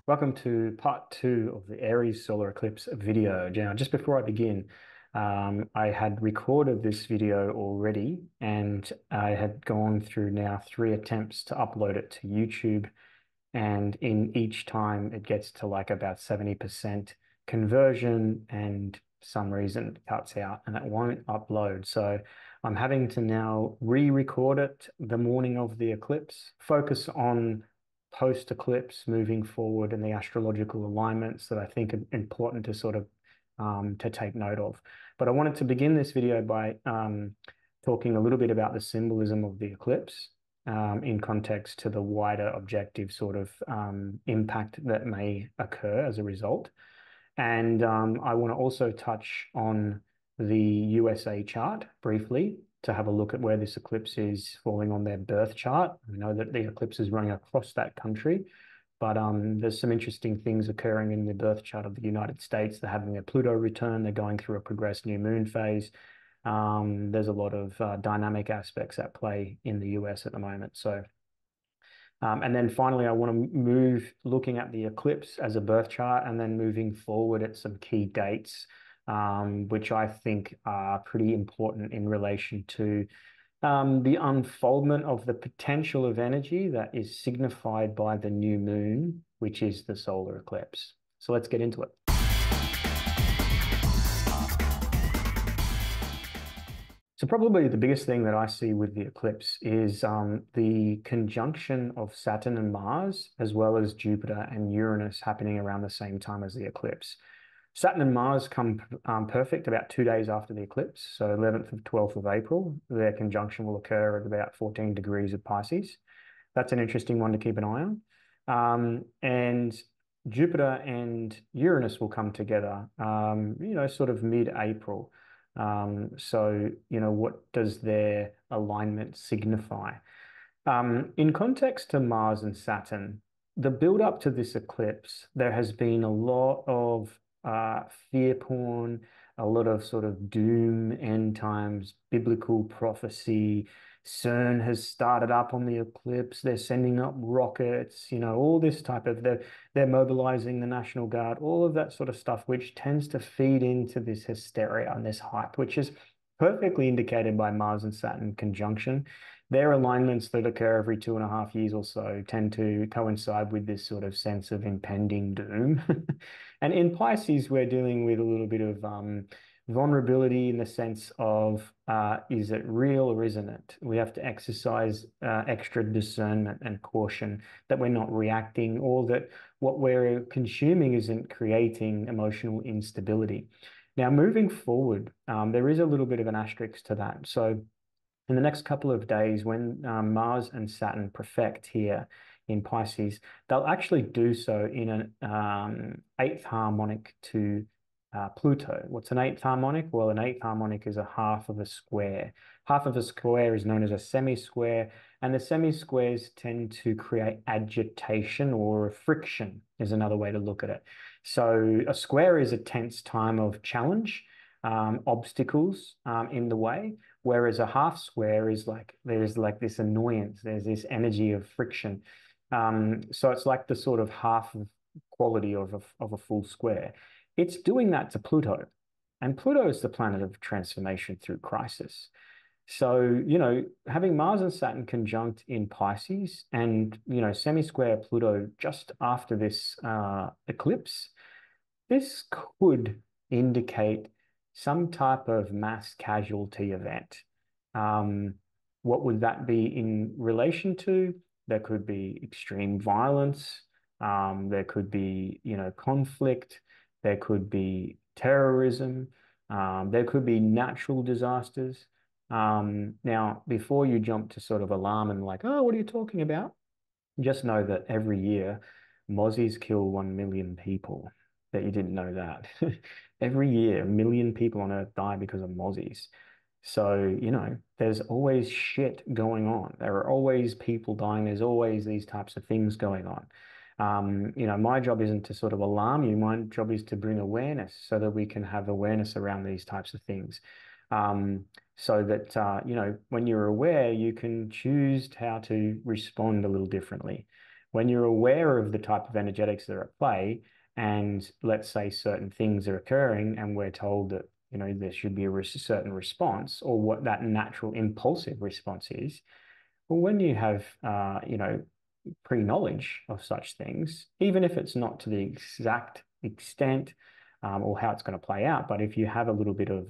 Welcome to part two of the Aries solar eclipse video. Now, just before I begin, I had recorded this video already and I had gone through now 3 attempts to upload it to YouTube. And in each time, it gets to like about 70% conversion and for some reason it cuts out and it won't upload. So I'm having to now re-record it the morning of the eclipse, focus on post-eclipse moving forward and the astrological alignments that I think are important to sort of to take note of. But I wanted to begin this video by talking a little bit about the symbolism of the eclipse in context to the wider objective sort of impact that may occur as a result. And I want to also touch on the USA chart briefly to have a look at where this eclipse is falling on their birth chart. We know that the eclipse is running across that country, but there's some interesting things occurring in the birth chart of the United States. They're having a Pluto return. They're going through a progressed new moon phase. There's a lot of dynamic aspects at play in the US at the moment. So, and then finally, I want to move looking at the eclipse as a birth chart and then moving forward at some key dates, which I think are pretty important in relation to the unfoldment of the potential of energy that is signified by the new moon, which is the solar eclipse. So let's get into it. So probably the biggest thing that I see with the eclipse is the conjunction of Saturn and Mars, as well as Jupiter and Uranus happening around the same time as the eclipse. Saturn and Mars come perfect about 2 days after the eclipse, so 11th of 12th of April. Their conjunction will occur at about 14 degrees of Pisces. That's an interesting one to keep an eye on. And Jupiter and Uranus will come together, sort of mid-April. What does their alignment signify? In context to Mars and Saturn, the build up to this eclipse, there has been a lot of fear porn, a lot of sort of doom, end times, biblical prophecy. CERN has started up on the eclipse. They're sending up rockets, all this type of they're mobilizing the National Guard, all of that sort of stuff, which tends to feed into this hysteria and this hype, which is perfectly indicated by Mars and Saturn conjunction. Their alignments that occur every 2.5 years or so tend to coincide with this sort of sense of impending doom. And in Pisces, we're dealing with a little bit of vulnerability in the sense of is it real or isn't it? We have to exercise extra discernment and caution that we're not reacting or that what we're consuming isn't creating emotional instability. Now, moving forward, there is a little bit of an asterisk to that. So in the next couple of days, when Mars and Saturn perfect here in Pisces, they'll actually do so in an eighth harmonic to Pluto. What's an eighth harmonic? Well, an eighth harmonic is a half of a square. Half of a square is known as a semi-square, and the semi-squares tend to create agitation or friction, is another way to look at it. So a square is a tense time of challenge, obstacles in the way, whereas a half square is like there's like this annoyance, there's this energy of friction. So it's like the sort of half of quality of a full square. It's doing that to Pluto, and Pluto is the planet of transformation through crisis. So, having Mars and Saturn conjunct in Pisces and, semi-square Pluto just after this eclipse, this could indicate some type of mass casualty event. What would that be in relation to? There could be extreme violence. There could be, conflict. There could be terrorism. There could be natural disasters. Now, before you jump to sort of alarm and like, oh, what are you talking about? Just know that every year, mozzies kill 1 million people. That you didn't know that. Every year, 1 million people on Earth die because of mozzies. So, there's always shit going on. There are always people dying. There's always these types of things going on. My job isn't to sort of alarm you. My job is to bring awareness so that we can have awareness around these types of things. so that when you're aware, you can choose how to respond a little differently. When you're aware of the type of energetics that are at play, and let's say certain things are occurring, and we're told that there should be a certain response, or what that natural impulsive response is. Well, when you have pre-knowledge of such things, even if it's not to the exact extent or how it's going to play out. But if you have a little bit of,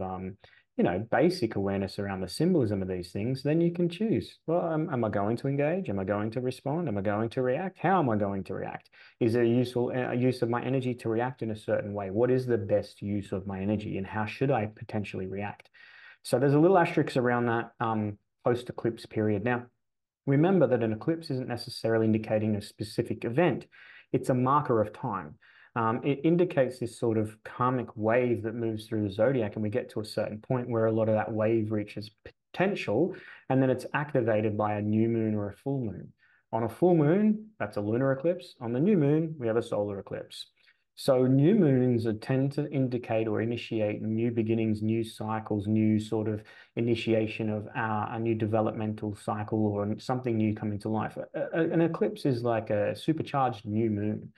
basic awareness around the symbolism of these things, then you can choose. Well, am I going to engage? Am I going to respond? Am I going to react? How am I going to react? Is there a useful use of my energy to react in a certain way? What is the best use of my energy, and how should I potentially react? So there's a little asterisk around that post-eclipse period. Now, remember that an eclipse isn't necessarily indicating a specific event. It's a marker of time. It indicates this sort of karmic wave that moves through the zodiac, and we get to a certain point where a lot of that wave reaches potential, and then it's activated by a new moon or a full moon. On a full moon, that's a lunar eclipse. On the new moon, we have a solar eclipse. So new moons tend to indicate or initiate new beginnings, new cycles, new sort of initiation of a new developmental cycle or something new coming to life. An eclipse is like a supercharged new moon.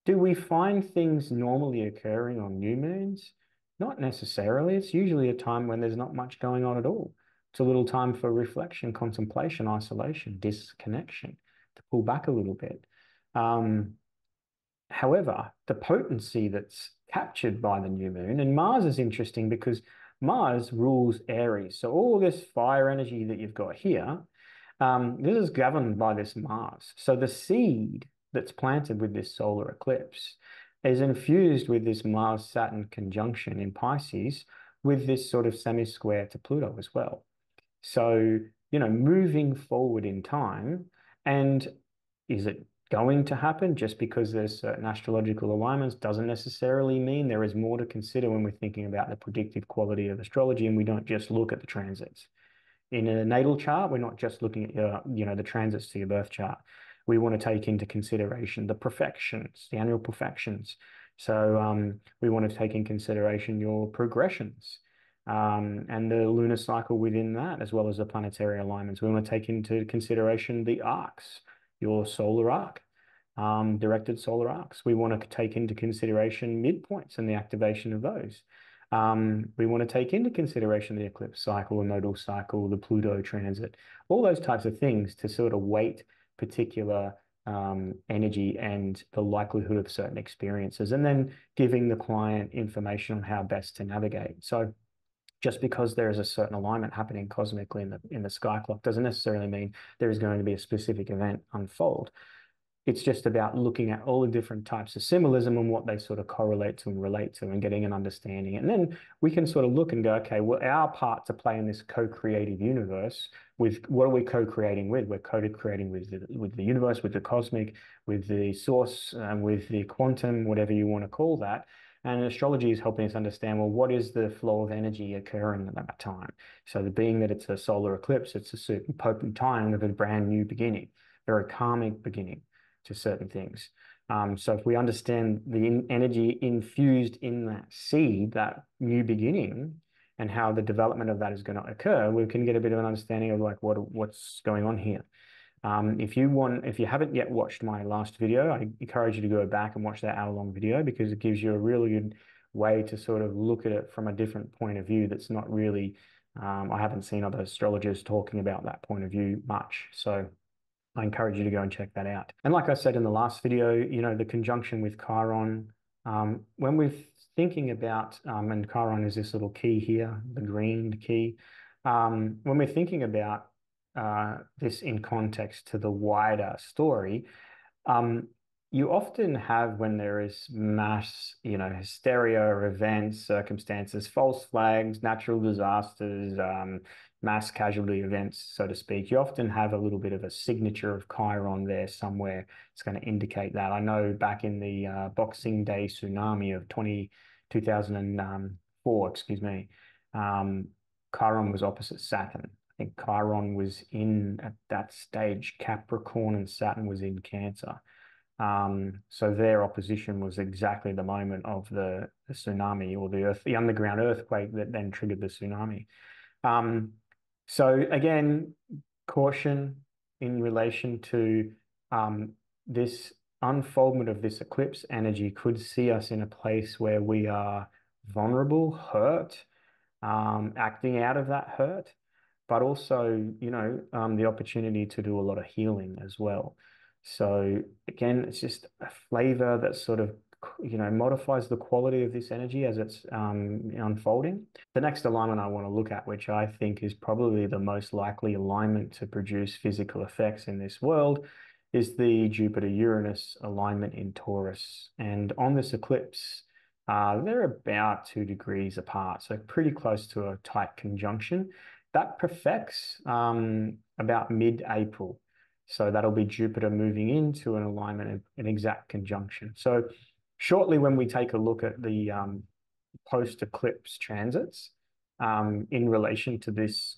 Do we find things normally occurring on new moons? Not necessarily. It's usually a time when there's not much going on at all. It's a little time for reflection, contemplation, isolation, disconnection, to pull back a little bit. Um, However, the potency that's captured by the new moon, and Mars is interesting because Mars rules Aries. So all this fire energy that you've got here, this is governed by this Mars. So the seed that's planted with this solar eclipse is infused with this Mars-Saturn conjunction in Pisces with this sort of semi-square to Pluto as well. So, moving forward in time, and is it going to happen just because there's certain astrological alignments doesn't necessarily mean there is more to consider when we're thinking about the predictive quality of astrology, and we don't just look at the transits. In a natal chart, we're not just looking at the transits to your birth chart. We want to take into consideration the perfections, the annual perfections. So we want to take in consideration your progressions and the lunar cycle within that, as well as the planetary alignments. We want to take into consideration the arcs, your solar arc, directed solar arcs. We want to take into consideration midpoints and the activation of those. We want to take into consideration the eclipse cycle, the nodal cycle, the Pluto transit, all those types of things to sort of weight particular energy and the likelihood of certain experiences, and then giving the client information on how best to navigate. So just because there is a certain alignment happening cosmically in the sky clock doesn't necessarily mean there is going to be a specific event unfold. It's just about looking at all the different types of symbolism and what they sort of correlate to and relate to and getting an understanding. And then we can sort of look and go, okay, well, our part to play in this co-creative universe with what are we co-creating with? We're co-creating with the universe, with the cosmic, with the source, with the quantum, whatever you want to call that. And astrology is helping us understand, well, what is the flow of energy occurring at that time? So the being that it's a solar eclipse, it's a certain potent time of a brand new beginning, very karmic beginning to certain things. So if we understand the energy infused in that seed, that new beginning, and how the development of that is going to occur, we can get a bit of an understanding of like what's going on here. If you haven't yet watched my last video, I encourage you to go back and watch that hour-long video because it gives you a really good way to sort of look at it from a different point of view that's not really, I haven't seen other astrologers talking about that point of view much. So I encourage you to go and check that out. And like I said in the last video, the conjunction with Chiron, when we're thinking about, and Chiron is this little key here, the green key, when we're thinking about this in context to the wider story, um, you often have when there is mass, hysteria, events, circumstances, false flags, natural disasters, mass casualty events, so to speak. You often have a little bit of a signature of Chiron there somewhere. It's going to indicate that. I know back in the Boxing Day tsunami of 2004, excuse me, Chiron was opposite Saturn. I think Chiron was in at that stage Capricorn and Saturn was in Cancer. So their opposition was exactly the moment of the tsunami or the underground earthquake that then triggered the tsunami. Um, so again, caution in relation to this unfoldment of this eclipse energy could see us in a place where we are vulnerable, hurt, acting out of that hurt, but also, the opportunity to do a lot of healing as well. So again, it's just a flavor that sort of, modifies the quality of this energy as it's unfolding. The next alignment I want to look at, which I think is probably the most likely alignment to produce physical effects in this world, is the Jupiter-Uranus alignment in Taurus. And on this eclipse, they're about 2 degrees apart, so pretty close to a tight conjunction. That perfects about mid-April. So that'll be Jupiter moving into an alignment, an exact conjunction. So shortly when we take a look at the post-eclipse transits in relation to this,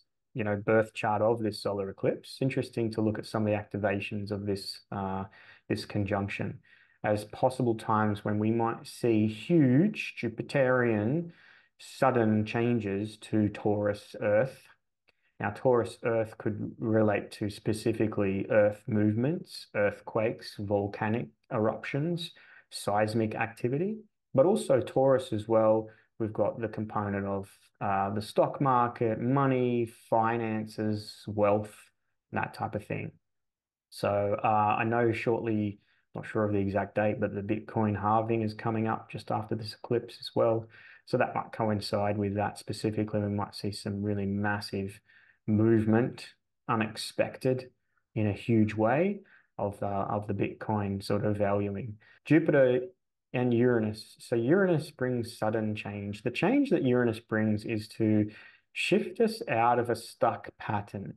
birth chart of this solar eclipse, interesting to look at some of the activations of this conjunction as possible times when we might see huge Jupiterian sudden changes to Taurus Earth. Now, Taurus Earth could relate to specifically Earth movements, earthquakes, volcanic eruptions, seismic activity, but also Taurus as well. We've got the component of the stock market, money, finances, wealth, that type of thing. So I know shortly, not sure of the exact date, but the Bitcoin halving is coming up just after this eclipse as well. So that might coincide with that specifically. We might see some really massive movement, unexpected in a huge way of the Bitcoin sort of valuing. Jupiter and Uranus. So Uranus brings sudden change. The change that Uranus brings is to shift us out of a stuck pattern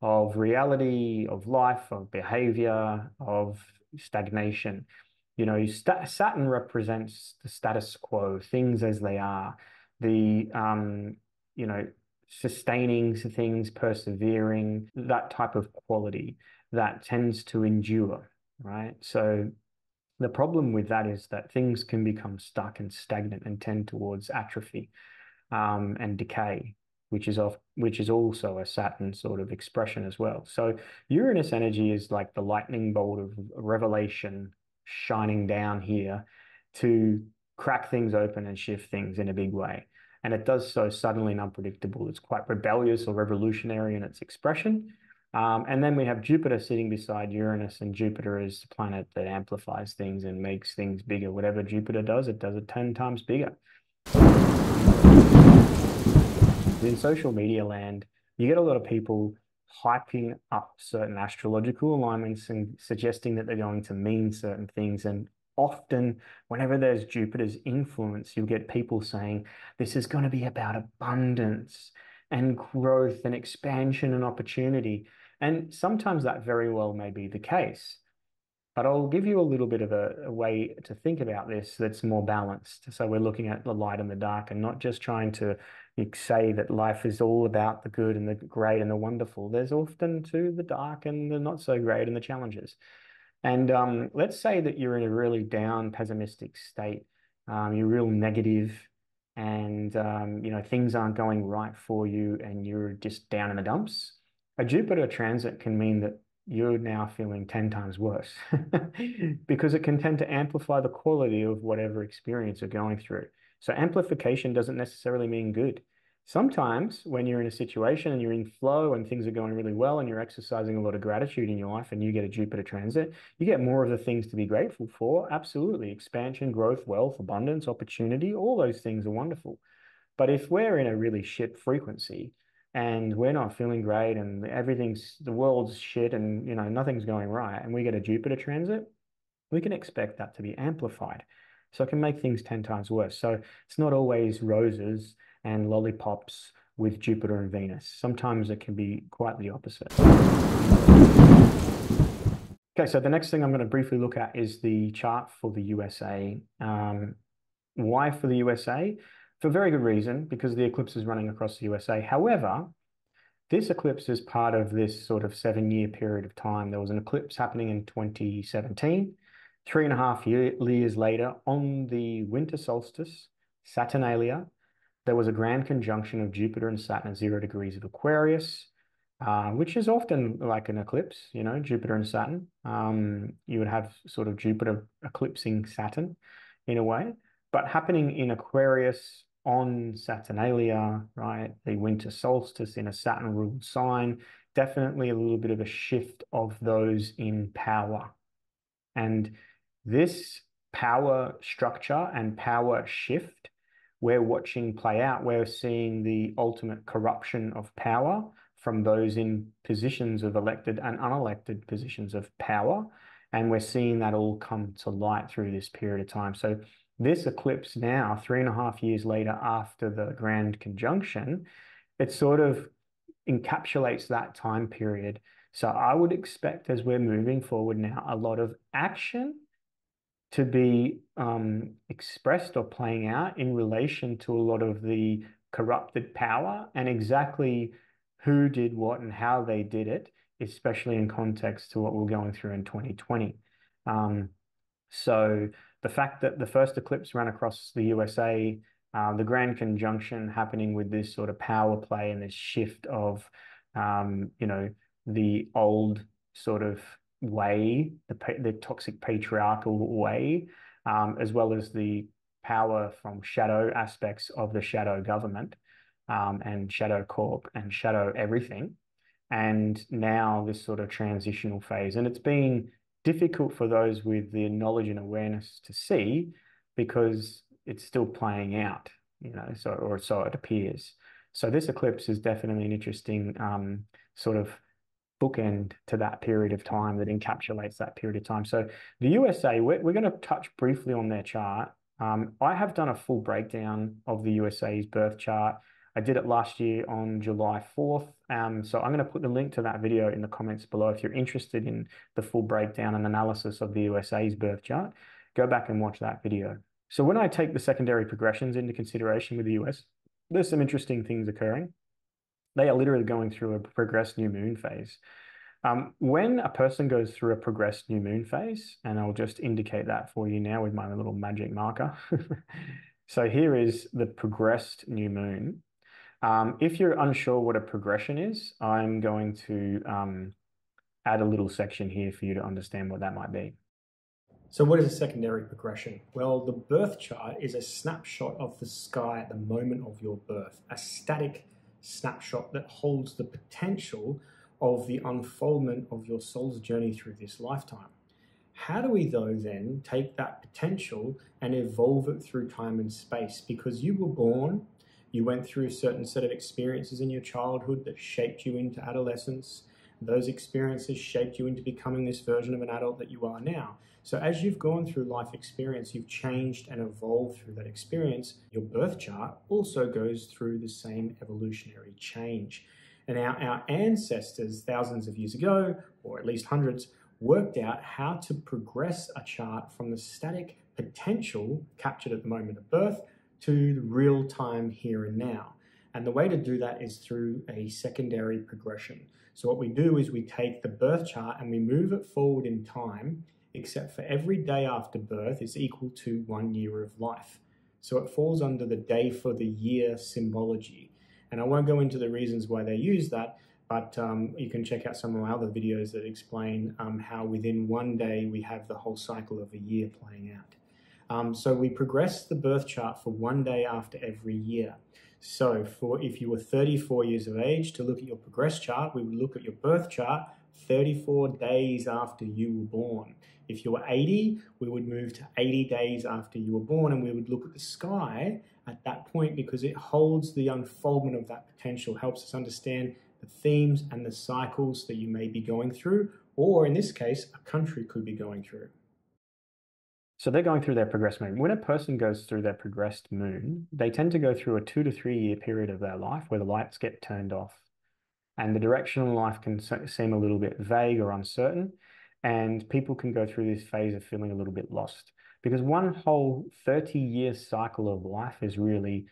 of reality, of life, of behavior, of stagnation. Saturn represents the status quo, things as they are, the sustaining things, persevering, that type of quality that tends to endure, right? So the problem with that is that things can become stuck and stagnant and tend towards atrophy and decay, which is also a Saturn sort of expression as well. So Uranus energy is like the lightning bolt of revelation shining down here to crack things open and shift things in a big way. And it does so suddenly and unpredictable. It's quite rebellious or revolutionary in its expression. And then we have Jupiter sitting beside Uranus, and Jupiter is the planet that amplifies things and makes things bigger. Whatever Jupiter does, it does it 10 times bigger. In social media land, you get a lot of people hyping up certain astrological alignments and suggesting that they're going to mean certain things. And often, whenever there's Jupiter's influence, you'll get people saying this is going to be about abundance and growth and expansion and opportunity. And sometimes that very well may be the case. But I'll give you a little bit of a way to think about this that's more balanced. So we're looking at the light and the dark and not just trying to say that life is all about the good and the great and the wonderful. There's often too the dark and the not so great and the challenges. And let's say that you're in a really down, pessimistic state. You're real negative and things aren't going right for you and you're just down in the dumps. A Jupiter transit can mean that you're now feeling 10 times worse because it can tend to amplify the quality of whatever experience you're going through. So amplification doesn't necessarily mean good. Sometimes when you're in a situation and you're in flow and things are going really well and you're exercising a lot of gratitude in your life and you get a Jupiter transit, you get more of the things to be grateful for. Absolutely. Expansion, growth, wealth, abundance, opportunity, all those things are wonderful. But if we're in a really shit frequency and we're not feeling great and the world's shit and nothing's going right and we get a Jupiter transit, we can expect that to be amplified. So it can make things 10 times worse. So it's not always roses and lollipops with Jupiter and Venus. Sometimes it can be quite the opposite. Okay, so the next thing I'm going to briefly look at is the chart for the USA. Why for the USA? For very good reason, because the eclipse is running across the USA. However, this eclipse is part of this sort of 7-year period of time. There was an eclipse happening in 2017. 3.5 years later, on the winter solstice, Saturnalia, there was a grand conjunction of Jupiter and Saturn at 0 degrees of Aquarius, which is often like an eclipse, Jupiter and Saturn. You would have sort of Jupiter eclipsing Saturn in a way, but happening in Aquarius on Saturnalia, right? The winter solstice in a Saturn-ruled sign, definitely a little bit of a shift of those in power. And this power structure and power shift we're watching play out. We're seeing the ultimate corruption of power from those in positions of elected and unelected positions of power. And we're seeing that all come to light through this period of time. So this eclipse now, 3.5 years later after the grand conjunction, it sort of encapsulates that time period. So I would expect as we're moving forward now, a lot of action to be expressed or playing out in relation to a lot of the corrupted power and exactly who did what and how they did it, especially in context to what we're going through in 2020. So the fact that the first eclipse ran across the USA, the grand conjunction happening with this sort of power play and this shift of, the old sort of way, the toxic patriarchal way, as well as the power from shadow aspects of the shadow government, and shadow corp and shadow everything. And now this sort of transitional phase. And it's been difficult for those with the knowledge and awareness to see because it's still playing out, or so it appears. So this eclipse is definitely an interesting sort of bookend to that period of time that encapsulates that period of time. So the USA, we're going to touch briefly on their chart. I have done a full breakdown of the USA's birth chart. I did it last year on July 4th. So I'm going to put the link to that video in the comments below. If you're interested in the full breakdown and analysis of the USA's birth chart, go back and watch that video. So when I take the secondary progressions into consideration with the US, there's some interesting things occurring. They are literally going through a progressed new moon phase. When a person goes through a progressed new moon phase, and I'll just indicate that for you now with my little magic marker. So here is the progressed new moon. If you're unsure what a progression is, I'm going to add a little section here for you to understand what that might be. So what is a secondary progression? Well, the birth chart is a snapshot of the sky at the moment of your birth, a static snapshot that holds the potential of the unfoldment of your soul's journey through this lifetime. How do we, though, then take that potential and evolve it through time and space? Because you were born, you went through a certain set of experiences in your childhood that shaped you into adolescence. Those experiences shaped you into becoming this version of an adult that you are now. So as you've gone through life experience, you've changed and evolved through that experience. Your birth chart also goes through the same evolutionary change. And our ancestors, thousands of years ago, or at least hundreds, worked out how to progress a chart from the static potential captured at the moment of birth to the real time here and now. And the way to do that is through a secondary progression. So what we do is we take the birth chart and we move it forward in time, except for every day after birth is equal to 1 year of life. So it falls under the day for the year symbology. And I won't go into the reasons why they use that, but you can check out some of my other videos that explain how within 1 day we have the whole cycle of a year playing out. So we progress the birth chart for 1 day after every year. So if you were 34 years of age, to look at your progress chart, we would look at your birth chart 34 days after you were born. If you were 80, we would move to 80 days after you were born, and we would look at the sky at that point because it holds the unfoldment of that potential, helps us understand the themes and the cycles that you may be going through, or in this case, a country could be going through. So they're going through their progressed moon. When a person goes through their progressed moon, they tend to go through a 2 to 3 year period of their life where the lights get turned off. And the direction in life can seem a little bit vague or uncertain. And people can go through this phase of feeling a little bit lost because one whole 30-year cycle of life is really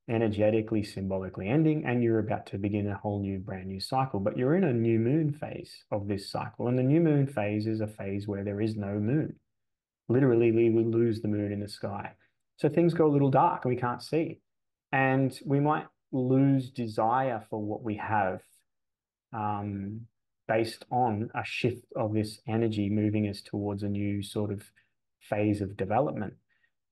energetically, symbolically ending, and you're about to begin a whole new, brand new cycle. But you're in a new moon phase of this cycle. And the new moon phase is a phase where there is no moon. Literally, we lose the moon in the sky. So things go a little dark and we can't see. And we might lose desire for what we have um, based on a shift of this energy moving us towards a new sort of phase of development.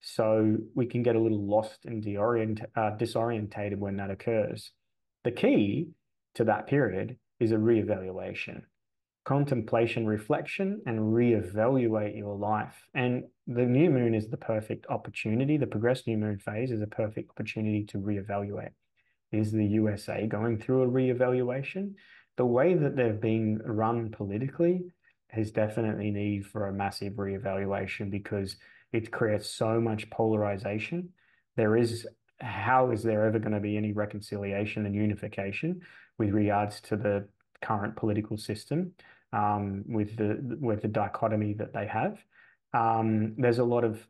So we can get a little lost and disorientated when that occurs. The key to that period is a reevaluation, contemplation, reflection, and reevaluate your life. And the new moon is the perfect opportunity. The progressed new moon phase is a perfect opportunity to reevaluate. Is the USA going through a reevaluation? The way that they've been run politically has definitely need for a massive reevaluation because it creates so much polarization. There is, how is there ever going to be any reconciliation and unification with regards to the current political system, with the dichotomy that they have? There's a lot of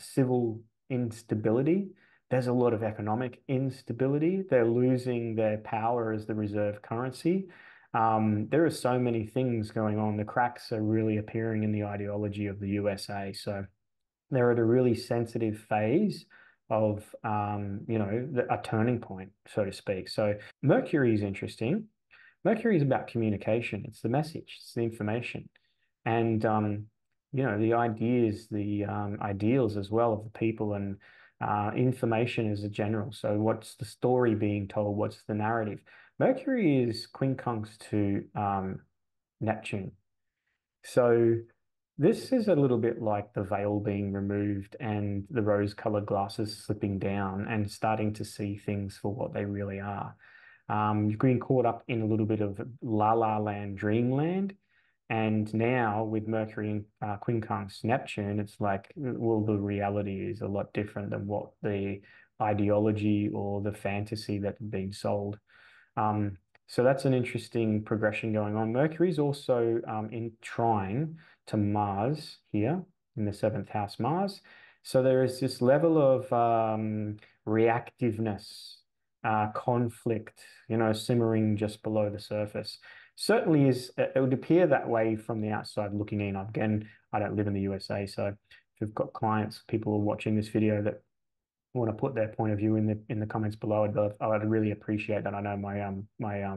civil instability. There's a lot of economic instability. They're losing their power as the reserve currency. There are so many things going on. The cracks are really appearing in the ideology of the USA. So they're at a really sensitive phase of, a turning point, so to speak. So Mercury is interesting. Mercury is about communication. It's the message, it's the information. And, the ideas, the ideals as well of the people and information as a general. So what's the story being told? What's the narrative? Mercury is quincunx to Neptune. So this is a little bit like the veil being removed and the rose-colored glasses slipping down and starting to see things for what they really are. You've been caught up in a little bit of la la land, dreamland. And now with Mercury and quincunx Neptune, it's like, well, the reality is a lot different than what the ideology or the fantasy that's been sold. Um, so that's an interesting progression going on. Mercury is also in trine to Mars here in the seventh house, Mars. So there is this level of reactiveness, conflict, simmering just below the surface. Certainly is, it would appear that way from the outside looking in. Again, I don't live in the USA, so if you've got clients, people are watching this video that want to put their point of view in the comments below, I'd really appreciate that. I know my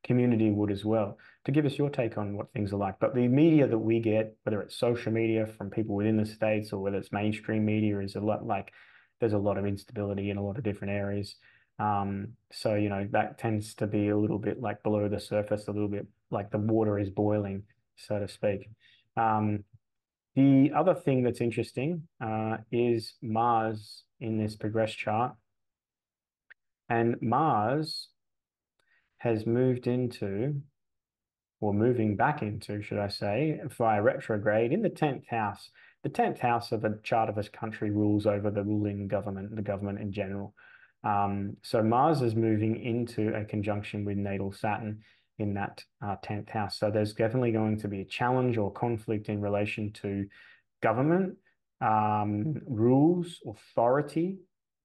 community would as well, to give us your take on what things are like. But the media that we get, whether it's social media from people within the States or whether it's mainstream media, is a lot like there's a lot of instability in a lot of different areas. So that tends to be a little bit like below the surface, a little bit like the water is boiling, so to speak. The other thing that's interesting is Mars in this progress chart. And Mars has moved into, or moving back into, should I say, via retrograde in the 10th house. The 10th house of a chart of a country rules over the ruling government, the government in general. So Mars is moving into a conjunction with natal Saturn in that 10th house. So there's definitely going to be a challenge or conflict in relation to government, rules, authority,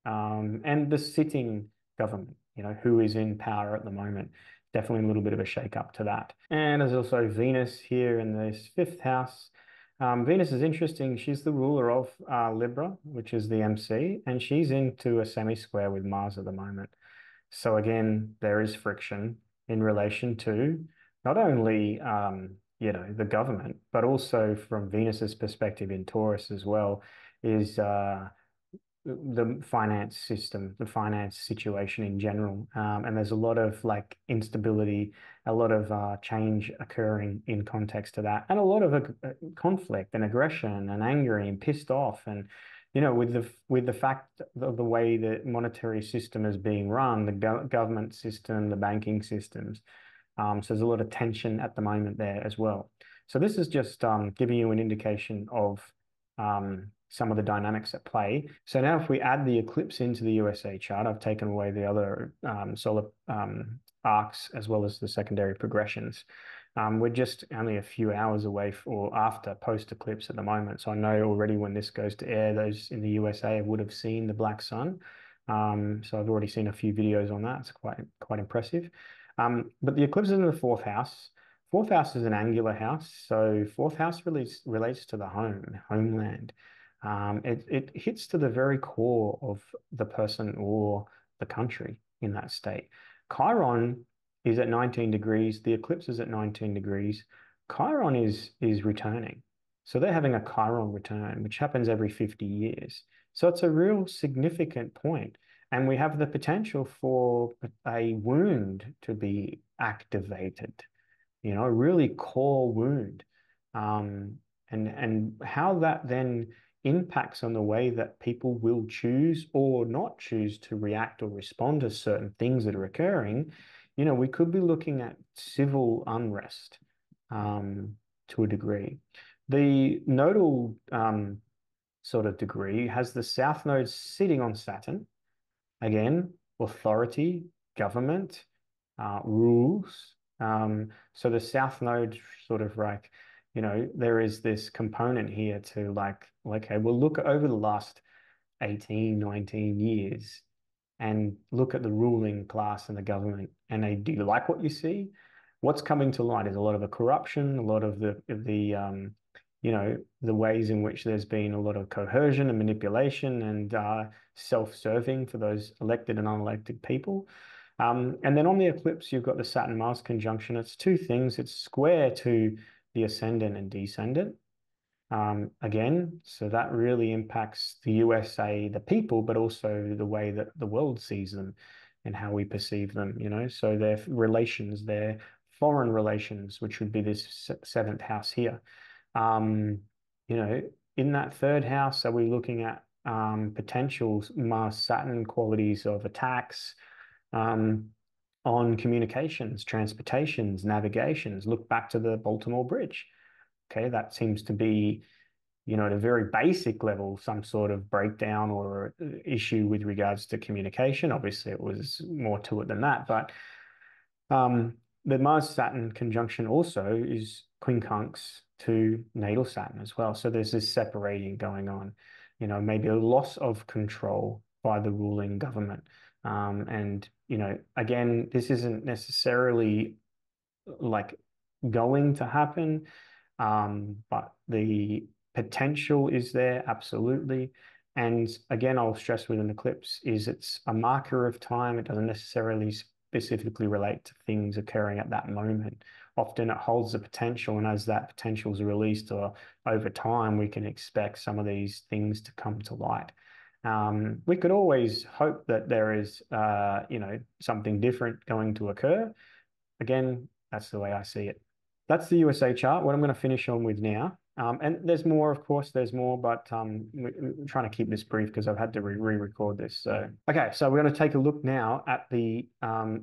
and the sitting government, who is in power at the moment. Definitely a little bit of a shake up to that. And there's also Venus here in this fifth house. Venus is interesting. She's the ruler of Libra, which is the MC, and she's into a semi-square with Mars at the moment. So again, there is friction in relation to not only the government, but also from Venus's perspective in Taurus as well, is the finance system, the finance situation in general. And there's a lot of like instability, a lot of change occurring in context to that, and a lot of conflict and aggression and angry and pissed off. And with the fact of the way the monetary system is being run, the government system, the banking systems. So there's a lot of tension at the moment there as well. So this is just giving you an indication of some of the dynamics at play. So now if we add the eclipse into the USA chart, I've taken away the other solar arcs as well as the secondary progressions. We're just only a few hours away or after post-eclipse at the moment. So I know already when this goes to air, those in the USA would have seen the black sun. So I've already seen a few videos on that. It's quite impressive. But the eclipse is in the fourth house. Fourth house is an angular house. So fourth house relates to the homeland. It hits to the very core of the person or the country in that state. Chiron is at 19 degrees. The eclipse is at 19 degrees. Chiron is returning. So they're having a Chiron return, which happens every 50 years. So it's a real significant point. And we have the potential for a wound to be activated, a really core wound. And how that then impacts on the way that people will choose or not choose to react or respond to certain things that are occurring, we could be looking at civil unrest to a degree. The nodal sort of degree has the south node sitting on Saturn. Again, authority, government, rules. So the South Node sort of like, there is this component here to like, okay, we'll look over the last 18, 19 years and look at the ruling class and the government. And do you like what you see? What's coming to light is a lot of the corruption, a lot of the ways in which there's been a lot of coercion and manipulation and self-serving for those elected and unelected people. And then on the eclipse, you've got the Saturn-Mars conjunction. It's two things. It's square to the ascendant and descendant. Again, so that really impacts the USA, the people, but also the way that the world sees them and how we perceive them. So their relations, their foreign relations, which would be this seventh house here. Um, in that third house, are we looking at potential Mars Saturn qualities of attacks on communications, transportations, navigations? Look back to the Baltimore Bridge. Okay, that seems to be, at a very basic level, some sort of breakdown or issue with regards to communication. Obviously, it was more to it than that, but the Mars-Saturn conjunction also is quincunx to natal Saturn as well. So there's this separating going on, maybe a loss of control by the ruling government. And, again, this isn't necessarily like going to happen, but the potential is there, absolutely. And again, I'll stress with an eclipse is it's a marker of time. It doesn't necessarily specifically relate to things occurring at that moment. Often it holds the potential, and as that potential is released or over time, we can expect some of these things to come to light. We could always hope that there is, something different going to occur. Again, that's the way I see it. That's the USA chart. What I'm going to finish on with now. And there's more, of course, there's more, but we're trying to keep this brief because I've had to re-record this. So, okay, so we're going to take a look now at the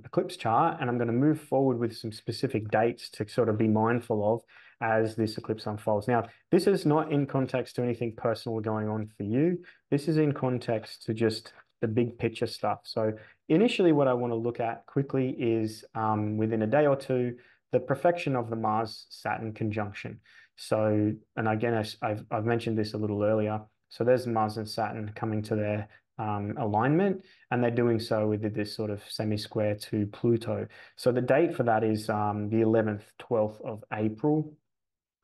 eclipse chart, and I'm going to move forward with some specific dates to sort of be mindful of as this eclipse unfolds. Now, this is not in context to anything personal going on for you. This is in context to just the big picture stuff. So initially, what I want to look at quickly is within a day or two, the perfection of the Mars-Saturn conjunction. So, and again, I've mentioned this a little earlier. So there's Mars and Saturn coming to their alignment, and they're doing so with this sort of semi-square to Pluto. So the date for that is the 11th, 12th of April.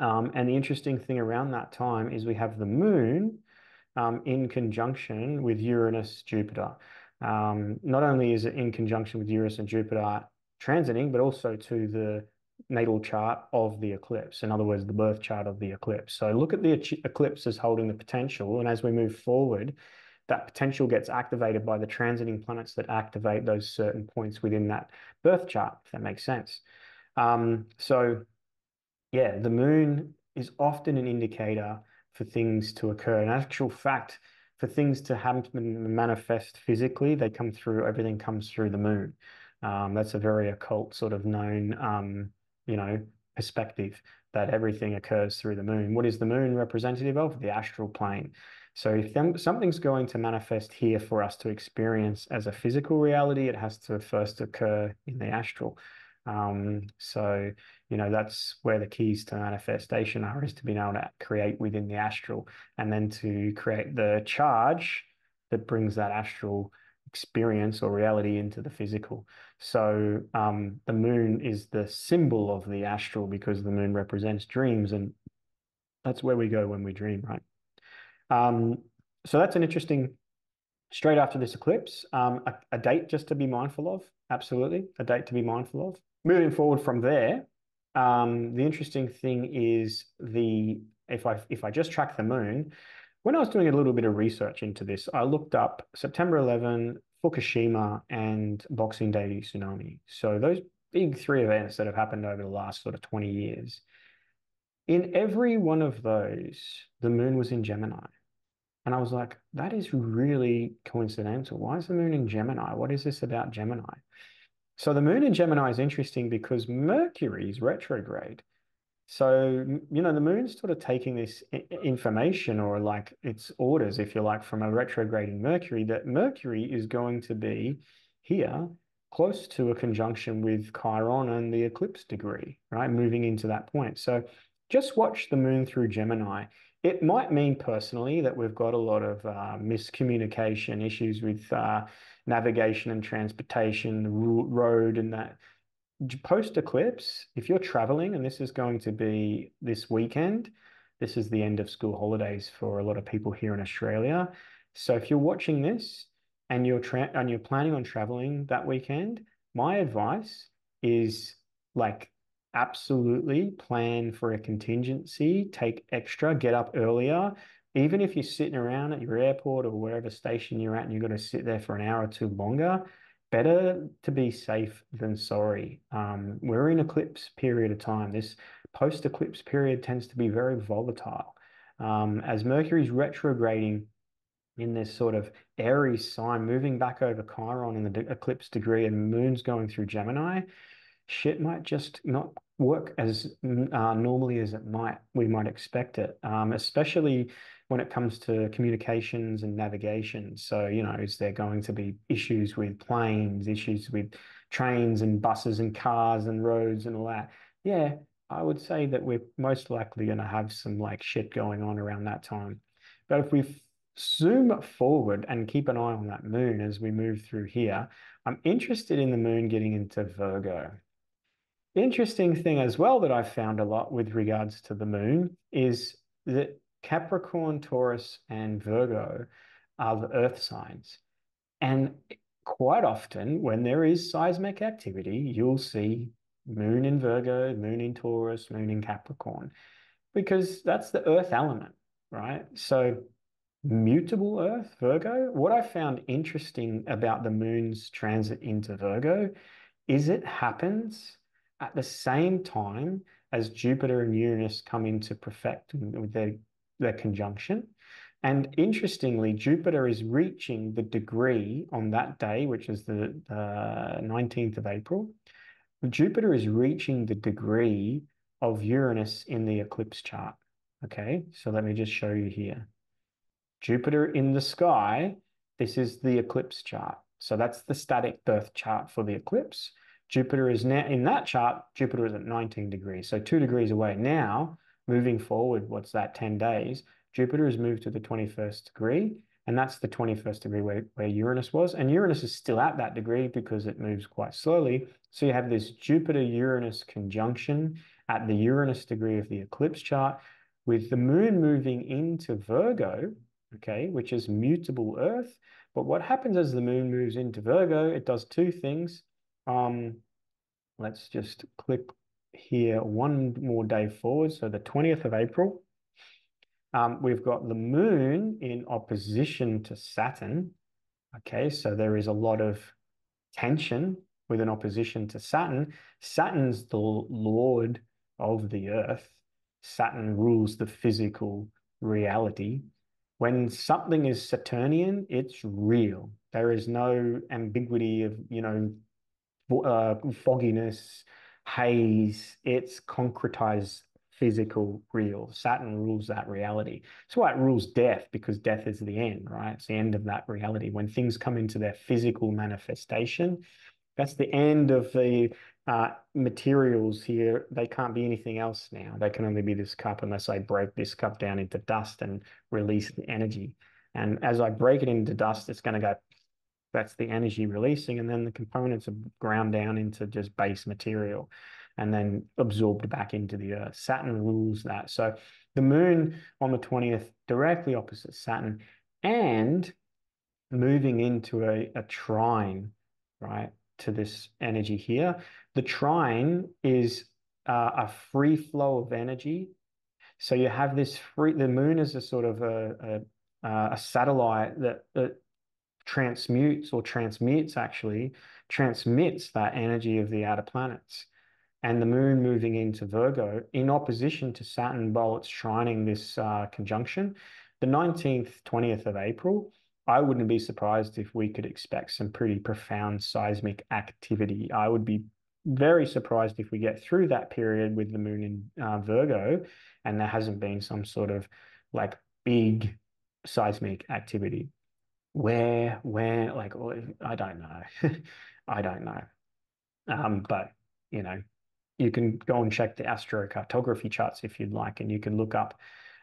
And the interesting thing around that time is we have the moon in conjunction with Uranus, Jupiter. Not only is it in conjunction with Uranus and Jupiter transiting, but also to the natal chart of the eclipse. In other words, the birth chart of the eclipse. So look at the eclipse as holding the potential. And as we move forward, that potential gets activated by the transiting planets that activate those certain points within that birth chart, if that makes sense. So yeah, the moon is often an indicator for things to occur. In actual fact, for things to happen and manifest physically, everything comes through the moon. That's a very occult sort of known, perspective that everything occurs through the moon. What is the moon representative of? The astral plane. So if something's going to manifest here for us to experience as a physical reality, it has to first occur in the astral. So that's where the keys to manifestation are, is to be able to create within the astral and then to create the charge that brings that astral experience or reality into the physical. So the moon is the symbol of the astral because the moon represents dreams, and that's where we go when we dream, right? Um, so that's an interesting, straight after this eclipse, a date just to be mindful of. Absolutely, a date to be mindful of. Moving forward from there, the interesting thing is if I just track the moon, when I was doing a little bit of research into this, I looked up September 11, Fukushima, and Boxing Day tsunami. So those big three events that have happened over the last sort of 20 years. In every one of those, the moon was in Gemini. And I was like, that is really coincidental. Why is the moon in Gemini? What is this about Gemini? So the moon in Gemini is interesting because Mercury is retrograde. So, the moon's sort of taking this information or like its orders, if you like, from a retrograding Mercury, that Mercury is going to be here close to a conjunction with Chiron and the eclipse degree, right? Moving into that point. So just watch the moon through Gemini. It might mean personally that we've got a lot of miscommunication issues with navigation and transportation, the road and that post eclipse, if you're traveling, and this is going to be this weekend, this is the end of school holidays for a lot of people here in Australia. So if you're watching this and you're planning on traveling that weekend, my advice is like absolutely plan for a contingency, take extra, get up earlier. Even if you're sitting around at your airport or wherever station you're at and you've got to sit there for an hour or two longer, better to be safe than sorry. We're in eclipse period of time. This post-eclipse period tends to be very volatile. As Mercury's retrograding in this sort of Aries sign, moving back over Chiron in the eclipse degree, and Moon's going through Gemini, shit might just not work as normally as we might expect it, especially when it comes to communications and navigation. So, is there going to be issues with planes, issues with trains and buses and cars and roads and all that? Yeah, I would say that we're most likely going to have some like shit going on around that time. But if we zoom forward and keep an eye on that moon as we move through here, I'm interested in the moon getting into Virgo. Interesting thing as well that I've found a lot with regards to the moon is that Capricorn, Taurus, and Virgo are the earth signs. And quite often, when there is seismic activity, you'll see moon in Virgo, moon in Taurus, moon in Capricorn, because that's the earth element, right? So, mutable earth, Virgo. What I found interesting about the moon's transit into Virgo is it happens at the same time as Jupiter and Uranus come into perfect with their conjunction. And interestingly, Jupiter is reaching the degree on that day, which is the 19th of April. Jupiter is reaching the degree of Uranus in the eclipse chart. Okay, so let me just show you here. Jupiter in the sky, this is the eclipse chart. So that's the static birth chart for the eclipse. Jupiter is now in that chart, Jupiter is at 19 degrees, so 2 degrees away. Now, moving forward, what's that, 10 days? Jupiter has moved to the 21st degree, and that's the 21st degree where Uranus was. And Uranus is still at that degree because it moves quite slowly. So you have this Jupiter-Uranus conjunction at the Uranus degree of the eclipse chart, with the moon moving into Virgo, okay, which is mutable Earth. But what happens as the moon moves into Virgo, it does two things. Um, let's just click here one more day forward. So the 20th of April, we've got the moon in opposition to Saturn. Okay, so there is a lot of tension with an opposition to Saturn. Saturn's the lord of the earth. Saturn rules the physical reality. When something is Saturnian, it's real. There is no ambiguity of, fogginess, haze. It's concretized physical real. Saturn rules that reality. That's why it rules death, because death is the end, right? It's the end of that reality. When things come into their physical manifestation, that's the end of the materials here. They can't be anything else now. They can only be this cup unless I break this cup down into dust and release the energy. And as I break it into dust, it's going to go, that's the energy releasing. And then the components are ground down into just base material. and then absorbed back into the Earth. Saturn rules that. So the moon on the 20th, directly opposite Saturn, and moving into a trine, right, to this energy here. The trine is a free flow of energy. So you have this free, the moon is a sort of a satellite that transmutes or transmits actually transmits that energy of the outer planets. And the moon moving into Virgo in opposition to Saturn while it's trining this conjunction, the 19th, 20th of April, I wouldn't be surprised if we could expect some pretty profound seismic activity. I would be very surprised if we get through that period with the moon in Virgo and there hasn't been some sort of like big seismic activity. Where, like, I don't know. I don't know. But you know, you can go and check the astrocartography charts if you'd like, and you can look up,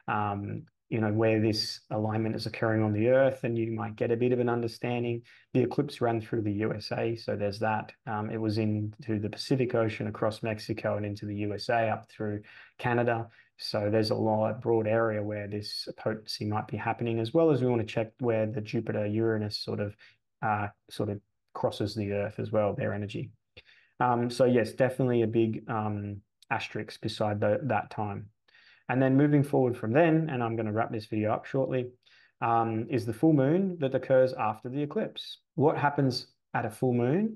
where this alignment is occurring on the Earth, and you might get a bit of an understanding. The eclipse ran through the USA, so there's that. It was into the Pacific Ocean, across Mexico, and into the USA, up through Canada. So there's a lot broad area where this potency might be happening, as well as we want to check where the Jupiter Uranus sort of crosses the Earth as well, their energy. So yes, definitely a big asterisk beside that time. And then moving forward from then, and I'm going to wrap this video up shortly, is the full moon that occurs after the eclipse. What happens at a full moon?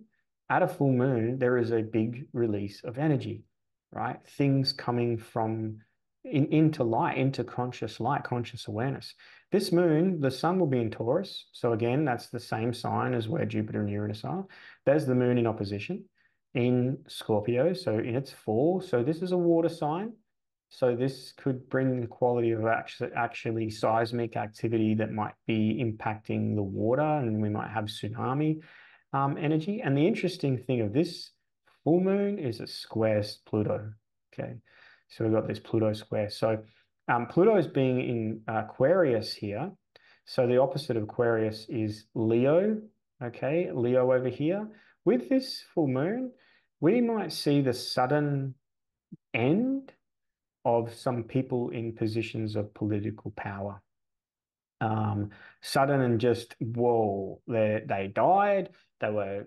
At a full moon, there is a big release of energy, right? Things coming from into light, into conscious light, conscious awareness. This moon, the sun will be in Taurus. So again, that's the same sign as where Jupiter and Uranus are. There's the moon in opposition in Scorpio, so in its fall. So this is a water sign. So this could bring the quality of actually seismic activity that might be impacting the water, and we might have tsunami energy. And the interesting thing of this full moon is it squares Pluto. Okay, so we've got this Pluto square. So Pluto is being in Aquarius here. So the opposite of Aquarius is Leo. Okay, Leo over here. With this full moon, we might see the sudden end of some people in positions of political power. Sudden and just, whoa, they died, they were,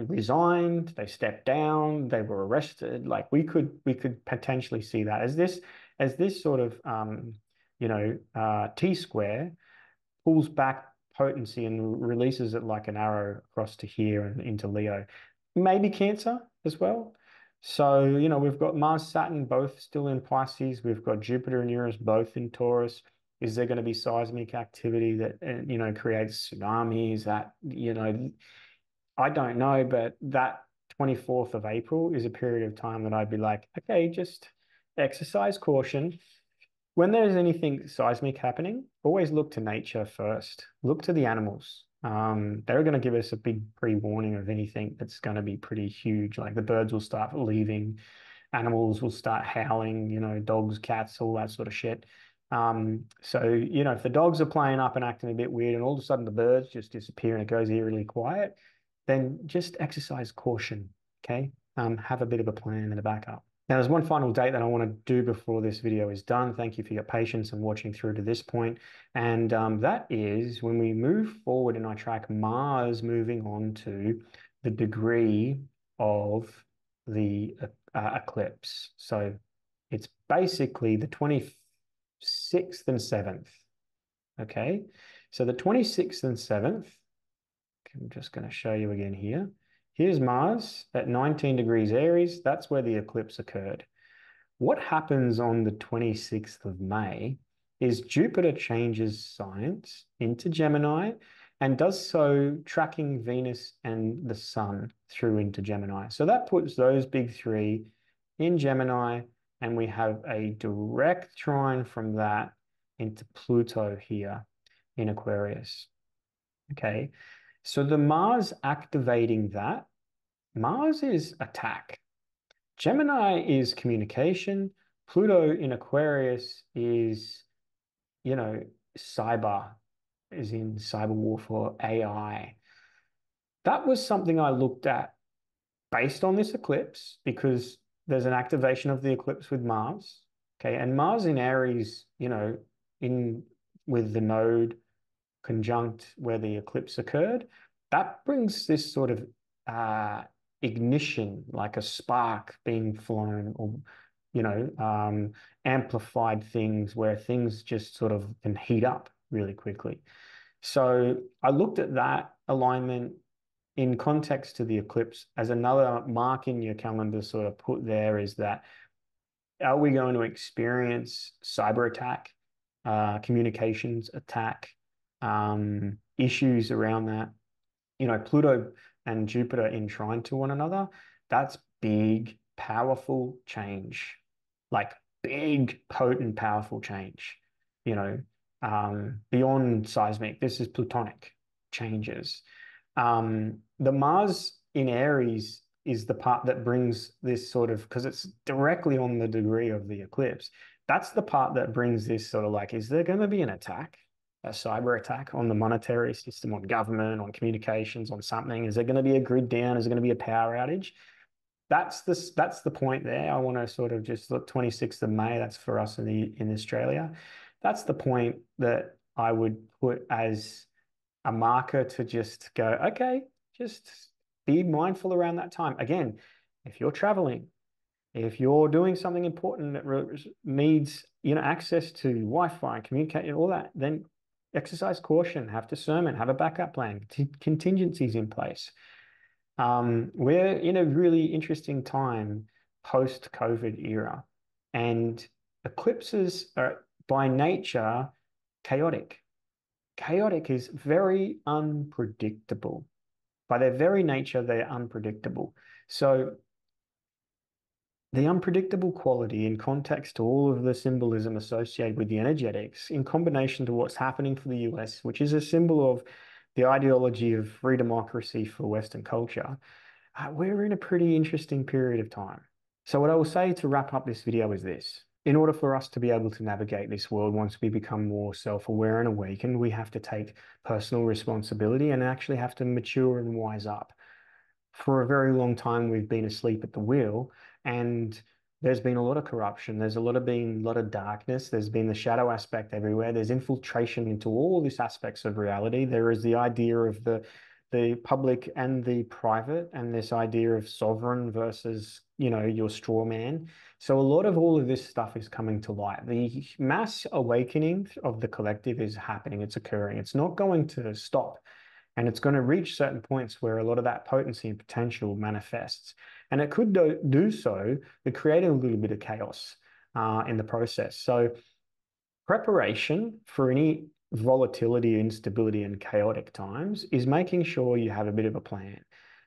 resigned, they stepped down, they were arrested. Like we could potentially see that as this sort of T square pulls back potency and releases it like an arrow across to here and into Leo. Maybe Cancer as well. So, we've got Mars, Saturn both still in Pisces. We've got Jupiter and Uranus both in Taurus. Is there going to be seismic activity that, creates tsunamis? I don't know, but that 24th of April is a period of time that I'd be like, okay, just exercise caution. When there's anything seismic happening, always look to nature first. Look to the animals. They're going to give us a big pre-warning of anything that's going to be pretty huge. Like the birds will start leaving, animals will start howling, dogs, cats, all that sort of shit. So, if the dogs are playing up and acting a bit weird and all of a sudden the birds just disappear and it goes eerily quiet, then just exercise caution, okay? Have a bit of a plan and a backup. Now, there's one final date that I want to do before this video is done. Thank you for your patience and watching through to this point. And that is when we move forward and I track Mars moving on to the degree of the eclipse. So it's basically the 26th and 7th. Okay. So the 26th and 7th, I'm just going to show you again here. Here's Mars at 19 degrees Aries. That's where the eclipse occurred. What happens on the 26th of May is Jupiter changes signs into Gemini and does so tracking Venus and the Sun through into Gemini. So that puts those big three in Gemini, and we have a direct trine from that into Pluto here in Aquarius. Okay. So the Mars activating that, Mars is attack. Gemini is communication. Pluto in Aquarius is, you know, cyber, is in cyber warfare, AI. That was something I looked at based on this eclipse because there's an activation of the eclipse with Mars. Okay, and Mars in Aries, in with the node conjunct where the eclipse occurred, that brings this sort of uh, ignition, like a spark being flown, or you know, um, amplified things where things just sort of can heat up really quickly. So I looked at that alignment in context to the eclipse as another mark in your calendar, sort of put there is that are we going to experience cyber attack, communications attack, issues around that? Pluto and Jupiter entwined to one another, that's big, powerful change, like big, potent, powerful change, you know, beyond seismic. This is plutonic changes. The Mars in Aries is the part that brings this sort of, because it's directly on the degree of the eclipse. That's the part that brings this sort of like, is there going to be an attack? A cyber attack on the monetary system, on government, on communications, on something? Is there going to be a grid down? Is there going to be a power outage? That's the point there. I want to sort of just look 26th of May. That's for us in Australia. That's the point that I would put as a marker to just go, okay, just be mindful around that time. Again, if you're traveling, if you're doing something important that needs, access to Wi-Fi, communicate, all that, then exercise caution, have discernment, have a backup plan, contingencies in place. We're in a really interesting time post-COVID era, and eclipses are by nature chaotic. Chaotic is very unpredictable. By their very nature, they're unpredictable. So the unpredictable quality in context to all of the symbolism associated with the energetics, in combination to what's happening for the US, which is a symbol of the ideology of free democracy for Western culture, we're in a pretty interesting period of time. So what I will say to wrap up this video is this. In order for us to be able to navigate this world, once we become more self-aware and awakened, we have to take personal responsibility and actually have to mature and wise up. For a very long time, we've been asleep at the wheel, and there's been a lot of corruption. There's been a lot of darkness. There's been the shadow aspect everywhere. There's infiltration into all these aspects of reality. There is the idea of the public and the private, and this idea of sovereign versus, your straw man. So a lot of all of this stuff is coming to light. The mass awakening of the collective is happening. It's occurring. It's not going to stop. And it's going to reach certain points where a lot of that potency and potential manifests. And it could do so, but creating a little bit of chaos in the process. So preparation for any volatility, instability, and chaotic times is making sure you have a bit of a plan,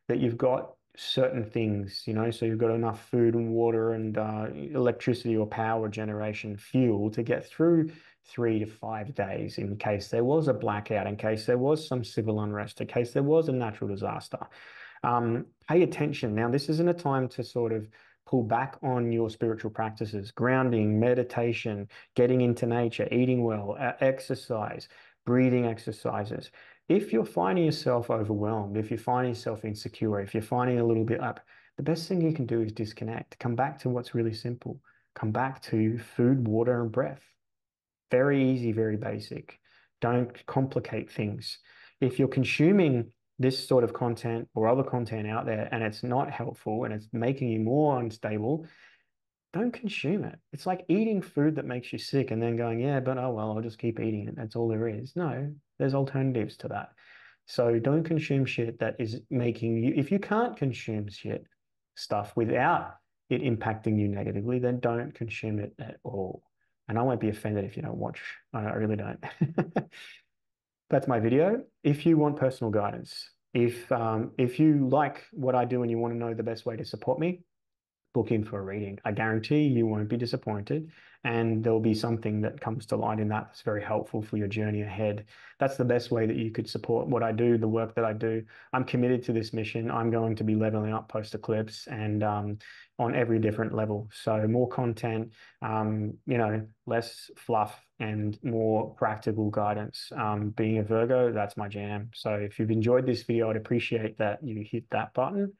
that you've got certain things, so you've got enough food and water and electricity or power generation fuel to get through 3 to 5 days in case there was a blackout, in case there was some civil unrest, in case there was a natural disaster. Pay attention. Now, this isn't a time to sort of pull back on your spiritual practices, grounding, meditation, getting into nature, eating well, exercise, breathing exercises. If you're finding yourself overwhelmed, if you're finding yourself insecure, if you're finding a little bit up, the best thing you can do is disconnect. Come back to what's really simple. Come back to food, water, and breath. Very easy, very basic. Don't complicate things. If you're consuming this sort of content or other content out there and it's not helpful and it's making you more unstable, don't consume it. It's like eating food that makes you sick and then going, yeah, but oh well, I'll just keep eating it. That's all there is. No, there's alternatives to that. So don't consume shit that is making you, if you can't consume stuff without it impacting you negatively, then don't consume it at all. And I won't be offended if you don't watch. I really don't. That's my video. If you want personal guidance, if you like what I do and you want to know the best way to support me, book in for a reading. I guarantee you won't be disappointed, and there'll be something that comes to light in that that's very helpful for your journey ahead. That's the best way that you could support what I do, the work that I do. I'm committed to this mission. I'm going to be leveling up post eclipse and on every different level. So more content, less fluff and more practical guidance. Being a Virgo, that's my jam. So if you've enjoyed this video, I'd appreciate that you hit that button.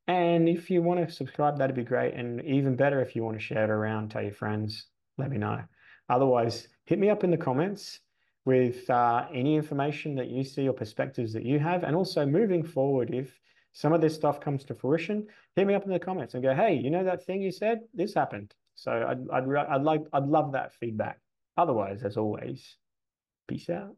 And if you want to subscribe, that'd be great. And even better, if you want to share it around, tell your friends, let me know. Otherwise, hit me up in the comments with any information that you see or perspectives that you have. And also moving forward, if some of this stuff comes to fruition, hit me up in the comments and go, hey, you know that thing you said? This happened. So I'd love that feedback. Otherwise, as always, peace out.